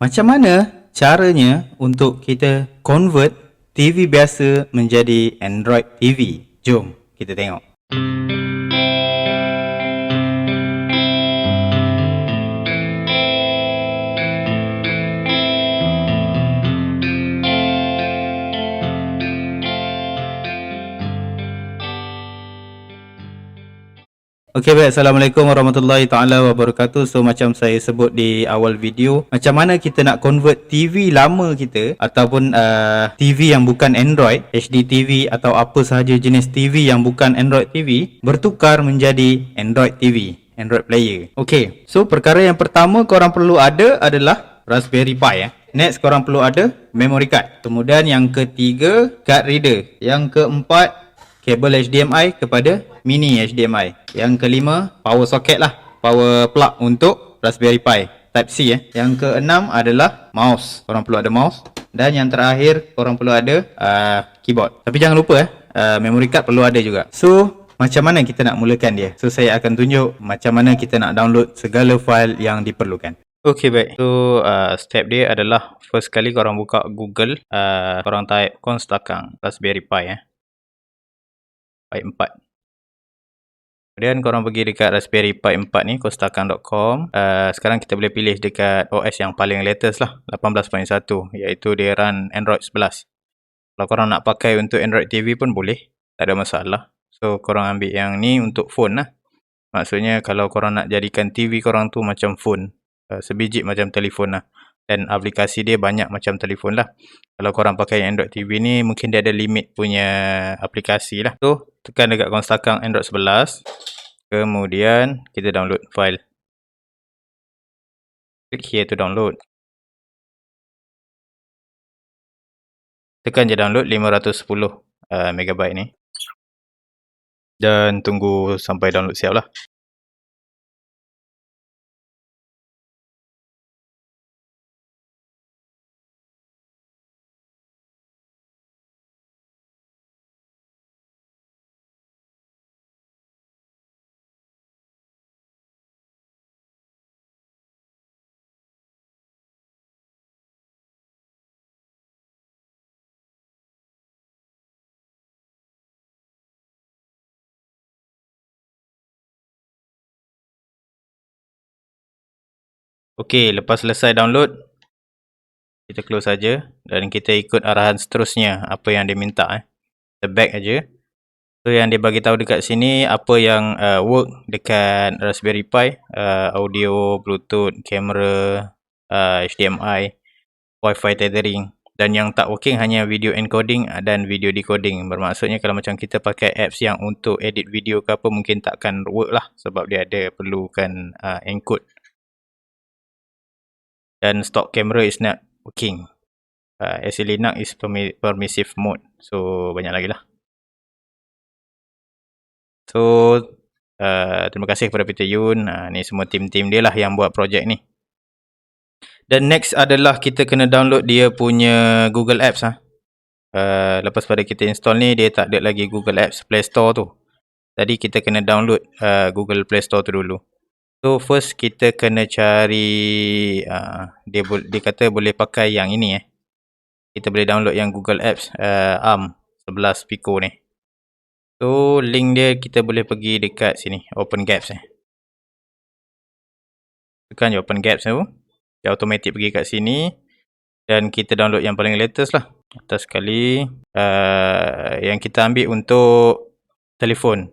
Macam mana caranya untuk kita convert TV biasa menjadi Android TV? Jom kita tengok. Okey baik, Assalamualaikum warahmatullahi taala wabarakatuh. So macam saya sebut di awal video, macam mana kita nak convert TV lama kita ataupun TV yang bukan Android, HD TV atau apa sahaja jenis TV yang bukan Android TV bertukar menjadi Android TV, Android player. Okey, so perkara yang pertama korang perlu ada adalah Raspberry Pi. Next korang perlu ada memory card. Kemudian yang ketiga, card reader. Yang keempat, kabel HDMI kepada mini HDMI. Yang kelima, power socket lah, power plug untuk Raspberry Pi Type C. Yang keenam adalah mouse. Korang perlu ada mouse. Dan yang terakhir, korang perlu ada keyboard. Tapi jangan lupa memory card perlu ada juga. So macam mana kita nak mulakan dia? So saya akan tunjuk macam mana kita nak download segala file yang diperlukan. Okay baik, so step dia adalah first kali korang buka Google, korang type Konstakang Raspberry Pi Pi 4. Kemudian korang pergi dekat Raspberry Pi 4 ni, konstakang.com. Sekarang kita boleh pilih dekat OS yang paling latest lah, 18.1, iaitu dia run Android 11. Kalau korang nak pakai untuk Android TV pun boleh, tak ada masalah. So korang ambil yang ni untuk phone lah. Maksudnya kalau korang nak jadikan TV korang tu macam phone, sebiji macam telefon lah. Dan aplikasi dia banyak macam telefon lah. Kalau korang pakai Android TV ni, mungkin dia ada limit punya aplikasi lah. So tekan dekat Konstakang Android 11. Kemudian kita download file. Click here to download. Tekan je download 510 MB ni. Dan tunggu sampai download siap lah. Okey, lepas selesai download, kita close saja dan kita ikut arahan seterusnya apa yang dia minta. Kita back aja. So yang dia bagi tahu dekat sini apa yang work dekat Raspberry Pi, audio, Bluetooth, kamera, HDMI, Wi-Fi tethering, dan yang tak working hanya video encoding dan video decoding. Bermaksudnya kalau macam kita pakai apps yang untuk edit video ke apa, mungkin takkan work lah sebab dia ada perlukan encode. Dan stock camera is not working. SE Linux is permissive mode. So banyak lagi lah. So terima kasih kepada Peter Yun. Ni semua tim-tim dia lah yang buat projek ni. Dan next adalah kita kena download dia punya Google Apps. Lepas pada kita install ni, dia tak ada lagi Google Apps Play Store tu. Tadi kita kena download Google Play Store tu dulu. So first kita kena cari, dia kata boleh pakai yang ini. Kita boleh download yang Google Apps ARM 11 Pico ni. So link dia kita boleh pergi dekat sini, Open Gaps. Tekan je Open Gaps tu, dia automatic pergi kat sini. Dan kita download yang paling latest lah. Atas sekali yang kita ambil untuk telefon.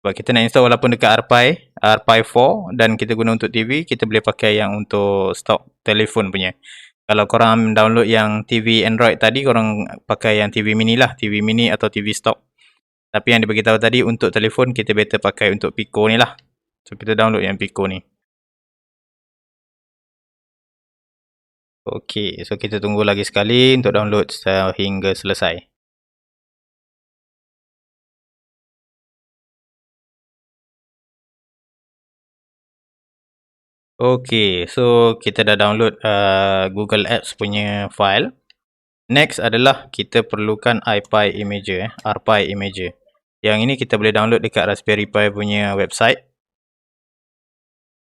Sebab kita nak install walaupun dekat RPi 4 dan kita guna untuk TV, kita boleh pakai yang untuk stock telefon punya. Kalau korang download yang TV Android tadi, korang pakai yang TV mini lah, TV mini atau TV stock. Tapi yang dia beritahu tadi untuk telefon, kita better pakai untuk Pico ni lah. So kita download yang Pico ni. Okey, so kita tunggu lagi sekali untuk download sehingga selesai. Okey, so kita dah download Google Apps punya file. Next adalah kita perlukan iPi Imager, RPi Imager. Yang ini kita boleh download dekat Raspberry Pi punya website.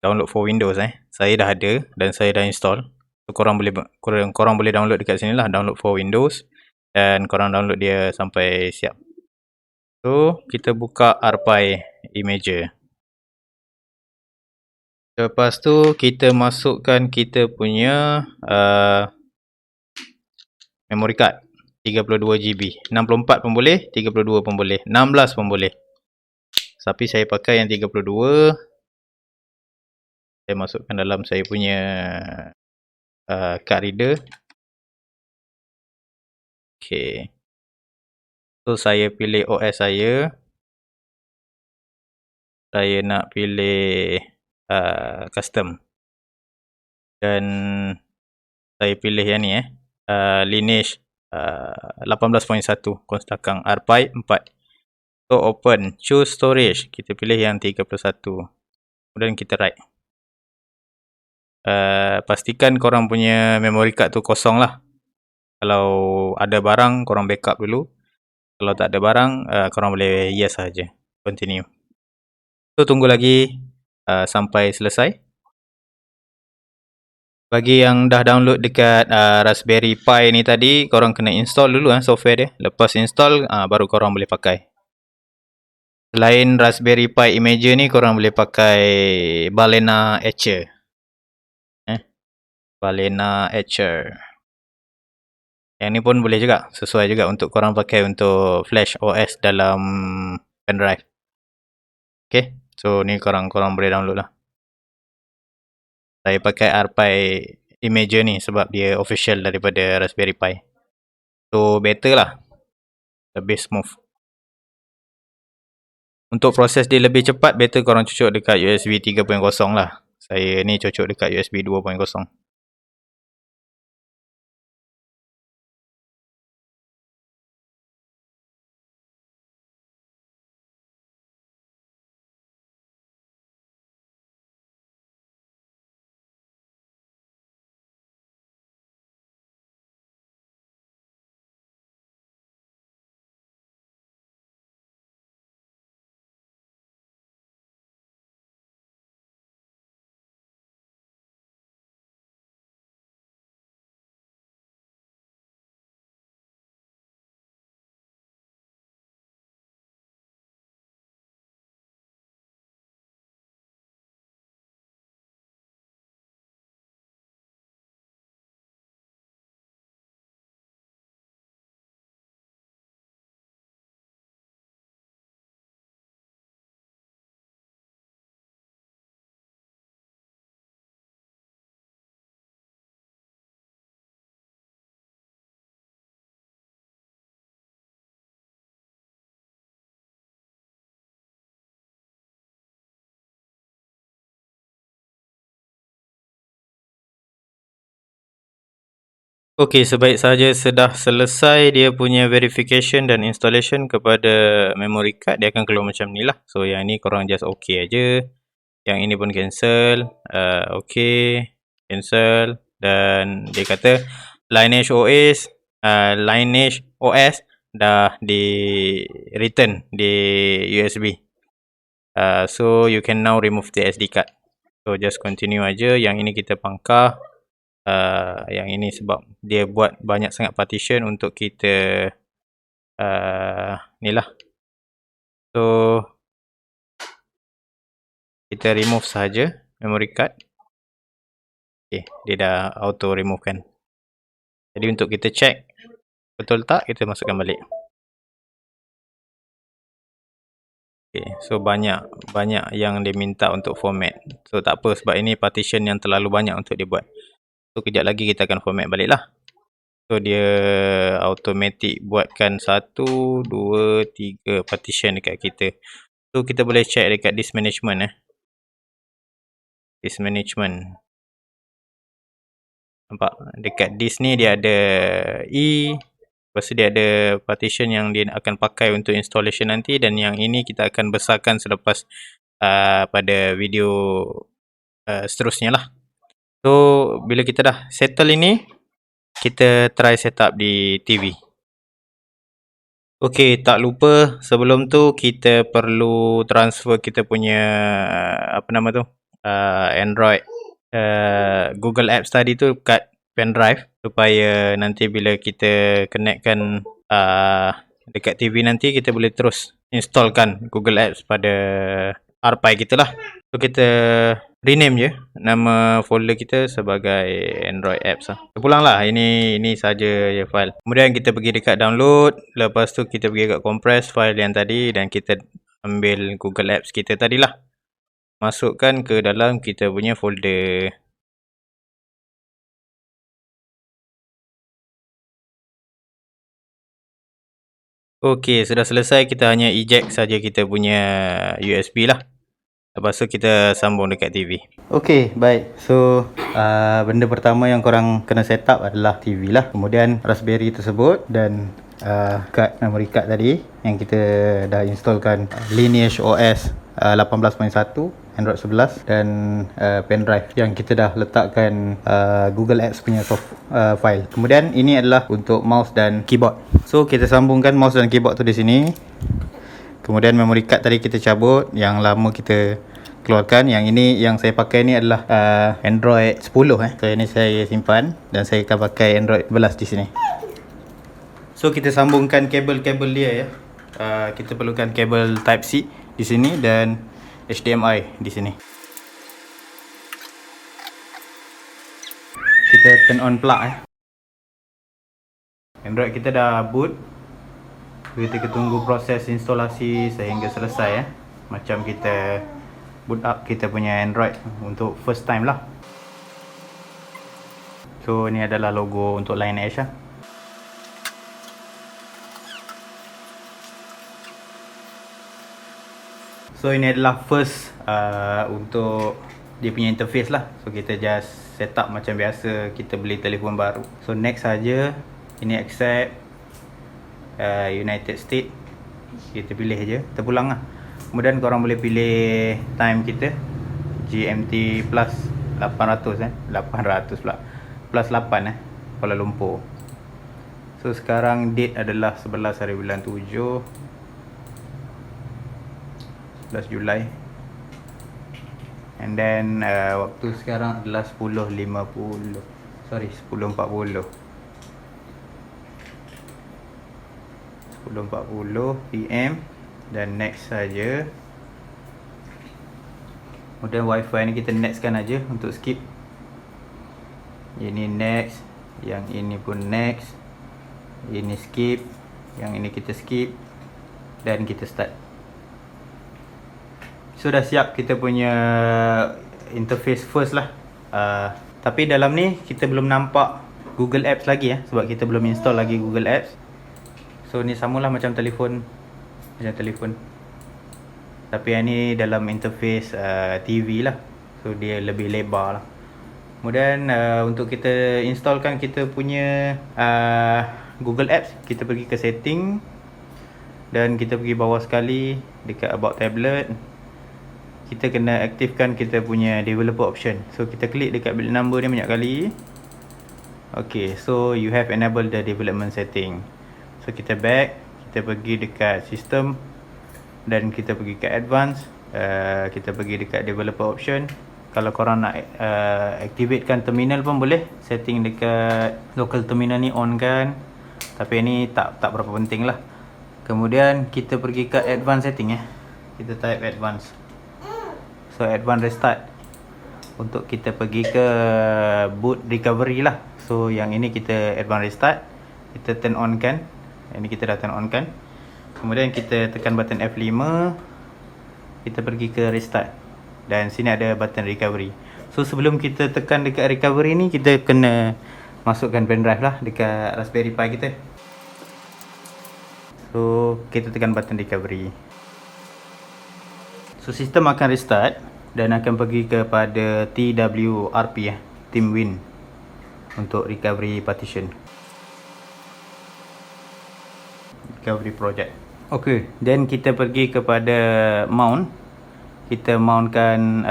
Download for Windows. Saya dah ada dan saya dah install. So, korang boleh download dekat sini lah, download for Windows, dan korang download dia sampai siap. So, kita buka ARPAI Imager. Lepas tu kita masukkan kita punya memory card 32GB. 64 pun boleh, 32 pun boleh, 16 pun boleh. Tapi saya pakai yang 32. Saya masukkan dalam saya punya card reader. Okay. So, saya pilih OS saya. Saya nak pilih custom. Dan saya pilih yang ni Lineage 18.1 Konstakang ARPAI 4. So, open, choose storage. Kita pilih yang 31. Kemudian kita write. Pastikan korang punya memory card tu kosong lah. Kalau ada barang, korang backup dulu. Kalau tak ada barang, korang boleh yes saja. Continue. So, tunggu lagi sampai selesai. Bagi yang dah download dekat Raspberry Pi ni tadi, korang kena install dulu software dia. Lepas install, baru korang boleh pakai. Selain Raspberry Pi Imager ni, korang boleh pakai Balena Etcher. Balena Etcher. Yang ni pun boleh juga, sesuai juga untuk korang pakai untuk flash OS dalam pendrive. Okay, so ni korang boleh download lah. Saya pakai ARPAI Imager ni sebab dia official daripada Raspberry Pi. So, better lah. Lebih smooth. Untuk proses dia lebih cepat, better korang cucuk dekat USB 3.0 lah. Saya ni cucuk dekat USB 2.0. Okey, sebaik saja sudah selesai dia punya verification dan installation kepada memory card, dia akan keluar macam ni lah. So, yang ni korang just okay aja. Yang ini pun cancel. Okay, cancel. Dan dia kata Lineage OS dah di return di USB. So, you can now remove the SD card. So, just continue aja. Yang ini kita pangkah. Yang ini sebab dia buat banyak sangat partition untuk kita ni lah. So, kita remove saja memory card. Okay, dia dah auto remove kan. Jadi untuk kita check betul tak, kita masukkan balik. Okay, so banyak yang dia minta untuk format. So tak apa sebab ini partition yang terlalu banyak untuk dia buat. So kejap lagi kita akan format balik lah. So dia automatic buatkan 1, 2, 3 partition dekat kita. So kita boleh check dekat disk management disk management. Nampak dekat disk ni dia ada E. Lepas tu dia ada partition yang dia akan pakai untuk installation nanti. Dan yang ini kita akan besarkan selepas pada video seterusnya lah. So bila kita dah settle ini, kita try setup di TV. Okey, tak lupa sebelum tu kita perlu transfer kita punya Android Google Apps tadi tu kat pendrive supaya nanti bila kita connectkan dekat TV nanti, kita boleh terus installkan Google Apps pada RPi kita lah. So kita rename je nama folder kita sebagai Android Apps lah. Terpulang lah, ini saja je file. Kemudian kita pergi dekat download, lepas tu kita pergi dekat compress file yang tadi dan kita ambil Google Apps kita tadilah, masukkan ke dalam kita punya folder. Okey, sudah selesai. Kita hanya eject saja kita punya USB lah. Lepas tu kita sambung dekat TV. Okey, baik. So, benda pertama yang korang kena set up adalah TV lah. Kemudian Raspberry tersebut dan memory card tadi yang kita dah installkan, Lineage OS 18.1 Android 11 dan pendrive yang kita dah letakkan Google Apps punya file. Kemudian ini adalah untuk mouse dan keyboard. So kita sambungkan mouse dan keyboard tu di sini. Kemudian memory card tadi kita cabut, yang lama kita keluarkan. Yang ini yang saya pakai ni adalah Android 10 So ini saya simpan dan saya akan pakai Android 11 di sini. So kita sambungkan kabel-kabel dia ya. Kita perlukan kabel Type C di sini dan HDMI di sini. Kita turn on plug Android kita dah boot. Kita tunggu proses instalasi sehingga selesai macam kita boot up kita punya Android untuk first time lah. So ni adalah logo untuk Lineage So ini adalah first untuk dia punya interface lah. So kita just set up macam biasa kita beli telefon baru. So next saja, ini accept United States. Kita pilih je, terpulang lah. Kemudian korang boleh pilih time kita GMT plus 800 800 pula plus 8 Kuala Lumpur. So sekarang date adalah 11 hari bulan 7 11 Julai. And then waktu sekarang adalah 10.40 PM. Dan next saja. Kemudian wifi ni kita nextkan aja untuk skip. Ini next, yang ini pun next, ini skip, yang ini kita skip, dan kita start. Sudah siap kita punya interface first lah. Tapi dalam ni kita belum nampak Google Apps lagi sebab kita belum install lagi Google Apps. So ni samalah macam telefon, tapi yang ni dalam interface TV lah. So dia lebih lebar lah. Kemudian untuk kita installkan kita punya Google Apps, kita pergi ke setting dan kita pergi bawah sekali dekat about tablet. Kita kena aktifkan kita punya developer option. So kita klik dekat build number ni banyak kali. Okay, so you have enabled the development setting. So kita back, kita pergi dekat system dan kita pergi ke advance. Kita pergi dekat developer option. Kalau korang nak activatekan terminal pun boleh. Setting dekat local terminal ni on kan. Tapi ni tak berapa penting lah. Kemudian kita pergi ke advance setting Kita type advance. So advance restart untuk kita pergi ke boot recovery lah. So yang ini kita advance restart, kita turn on kan. Ini kita dah turn on kan. Kemudian kita tekan button F5, kita pergi ke restart dan sini ada button recovery. So sebelum kita tekan dekat recovery ni, kita kena masukkan pendrive lah dekat Raspberry Pi kita. So kita tekan button recovery. So sistem akan restart dan akan pergi kepada TWRP Team Win untuk recovery partition, recovery project. Okay, then kita pergi kepada mount. Kita mountkan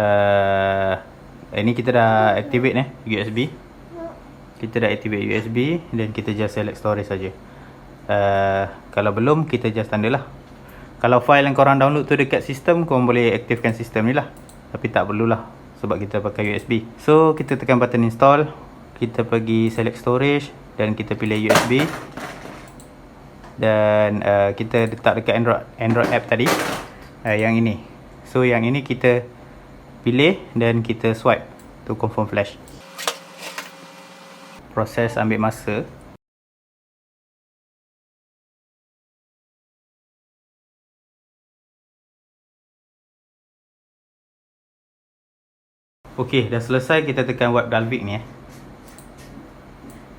ini kita dah activate USB. Kita dah activate USB dan kita just select storage saja. Kalau belum, kita just tanda lah. Kalau file yang korang download tu dekat sistem, korang boleh aktifkan sistem ni lah. Tapi tak perlulah sebab kita pakai USB. So kita tekan button install. kita pergi select storage dan kita pilih USB. Dan kita letak dekat Android app tadi, yang ini. So yang ini kita pilih dan kita swipe to confirm flash. Proses ambil masa. Okey, dah selesai. Kita tekan wipe Dalvik ni.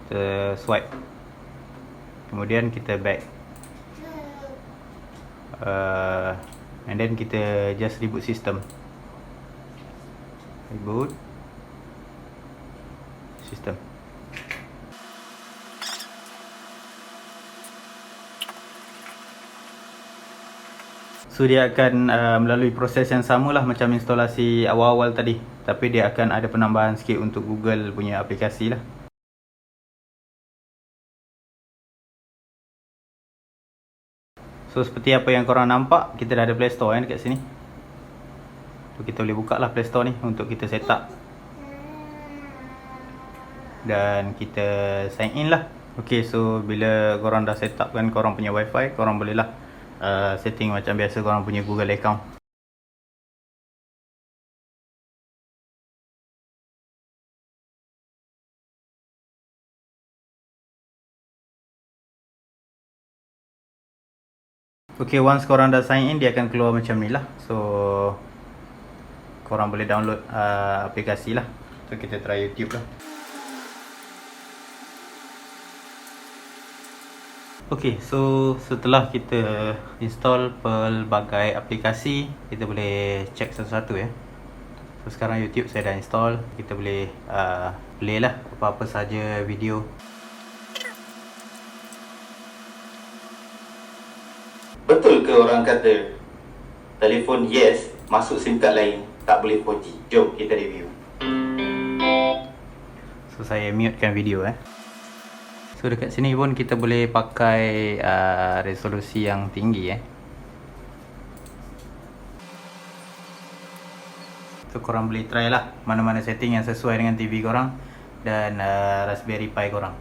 Kita swipe. Kemudian kita back. And then kita just reboot system. Reboot system. So dia akan melalui proses yang samalah macam instalasi awal-awal tadi, tapi dia akan ada penambahan sikit untuk Google punya aplikasi lah. So seperti apa yang korang nampak, kita dah ada Play Store dekat sini. So kita boleh buka lah Play Store ni untuk kita set up. Dan kita sign in lah. Ok, so bila korang dah set up kan korang punya wifi, korang boleh lah setting macam biasa korang punya Google account. Ok, once korang dah sign in, dia akan keluar macam ni lah. So korang boleh download aplikasi lah. So kita try YouTube lah. Ok, so setelah kita install pelbagai aplikasi, kita boleh check satu-satu ya. So sekarang YouTube saya dah install. Kita boleh play lah apa-apa saja video. Betul ke orang kata telefon yes masuk SIM card lain tak boleh 4G? Jom kita review. So saya mutekan video So dekat sini pun kita boleh pakai resolusi yang tinggi So korang boleh try lah mana-mana setting yang sesuai dengan TV korang dan Raspberry Pi korang.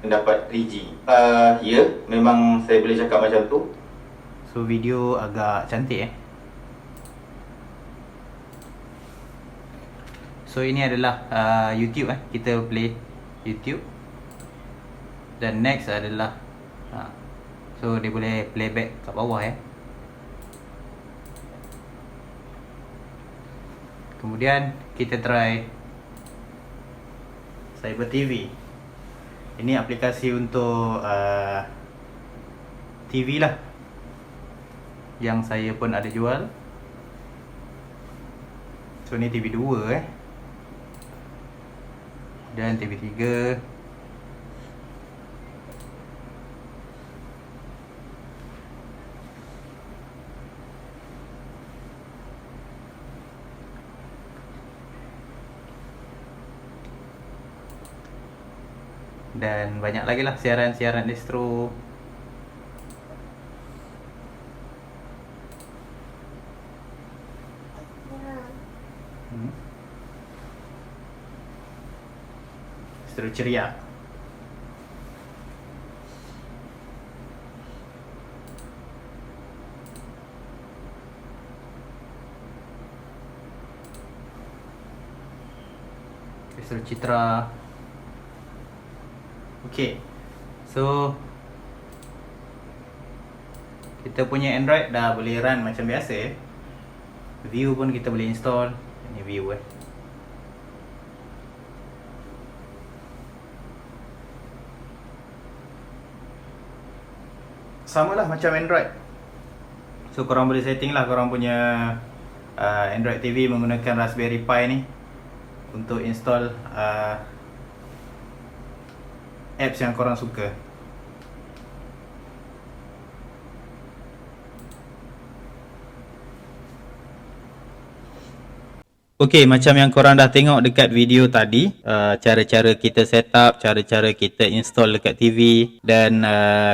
Mendapat 3G. Ya, memang saya boleh cakap macam tu. So video agak cantik So ini adalah YouTube kita play YouTube. Dan next adalah so dia boleh playback kat bawah Kemudian kita try Cyber TV. Ini aplikasi untuk TV lah, yang saya pun ada jual. So ni TV 2 dan TV 3. Dan banyak lagi lah siaran-siaran distro. Distro ceria. Distro Citra. Okay, so kita punya Android dah boleh run macam biasa View pun kita boleh install. Ini view sama lah macam Android. So korang boleh setting lah korang punya Android TV menggunakan Raspberry Pi ni untuk install apps yang korang suka. Okey, macam yang korang dah tengok dekat video tadi, cara-cara kita setup, cara-cara kita install dekat TV, dan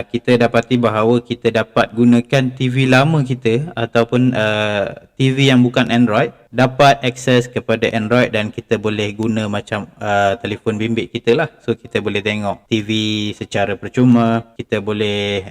kita dapati bahawa kita dapat gunakan TV lama kita ataupun TV yang bukan Android, dapat akses kepada Android dan kita boleh guna macam telefon bimbit kita lah. So kita boleh tengok TV secara percuma, kita boleh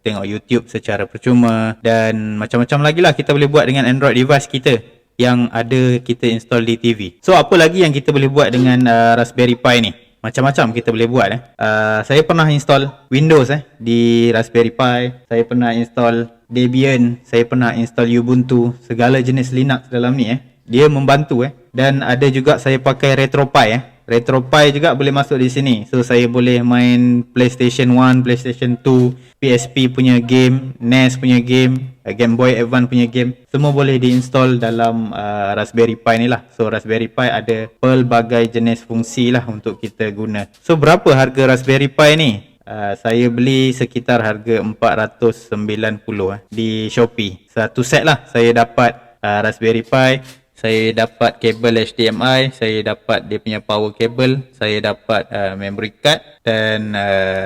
tengok YouTube secara percuma, dan macam-macam lagi lah kita boleh buat dengan Android device kita yang ada kita install di TV. So apa lagi yang kita boleh buat dengan Raspberry Pi ni? Macam-macam kita boleh buat. Saya pernah install Windows di Raspberry Pi. Saya pernah install Debian. Saya pernah install Ubuntu. Segala jenis Linux dalam ni. Dia membantu. Dan ada juga saya pakai RetroPie. RetroPie juga boleh masuk di sini. So saya boleh main PlayStation 1, PlayStation 2, PSP punya game, NES punya game, Game Boy Advance punya game. Semua boleh diinstall dalam Raspberry Pi ni lah. So Raspberry Pi ada pelbagai jenis fungsi lah untuk kita guna. So berapa harga Raspberry Pi ni? Saya beli sekitar harga 490 di Shopee. Satu set lah saya dapat Raspberry Pi. Saya dapat kabel HDMI, saya dapat dia punya power cable, saya dapat memory card, dan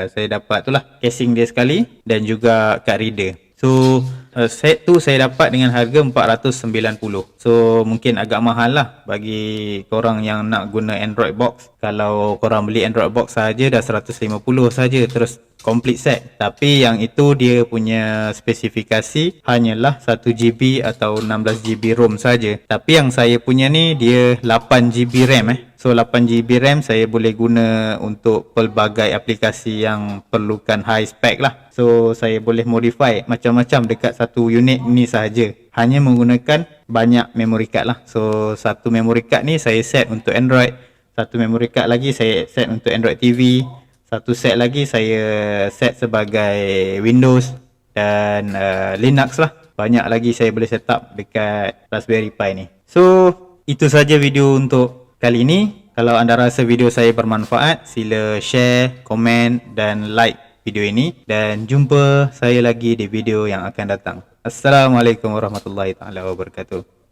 saya dapat tu lah casing dia sekali, dan juga card reader. So set tu saya dapat dengan harga 490. So mungkin agak mahal lah bagi korang yang nak guna Android box. Kalau korang beli Android box saja dah 150 saja terus complete set. Tapi yang itu dia punya spesifikasi hanyalah 1GB atau 16GB ROM saja. Tapi yang saya punya ni dia 8GB RAM. So 8GB RAM saya boleh guna untuk pelbagai aplikasi yang perlukan high spec lah. So saya boleh modify macam-macam dekat satu unit ni sahaja. Hanya menggunakan banyak memory card lah. So satu memory card ni saya set untuk Android. Satu memory card lagi saya set untuk Android TV. Satu set lagi saya set sebagai Windows dan Linux lah. Banyak lagi saya boleh set up dekat Raspberry Pi ni. So itu saja video untuk kali ini. Kalau anda rasa video saya bermanfaat, sila share, komen dan like video ini. Dan jumpa saya lagi di video yang akan datang. Assalamualaikum warahmatullahi wabarakatuh.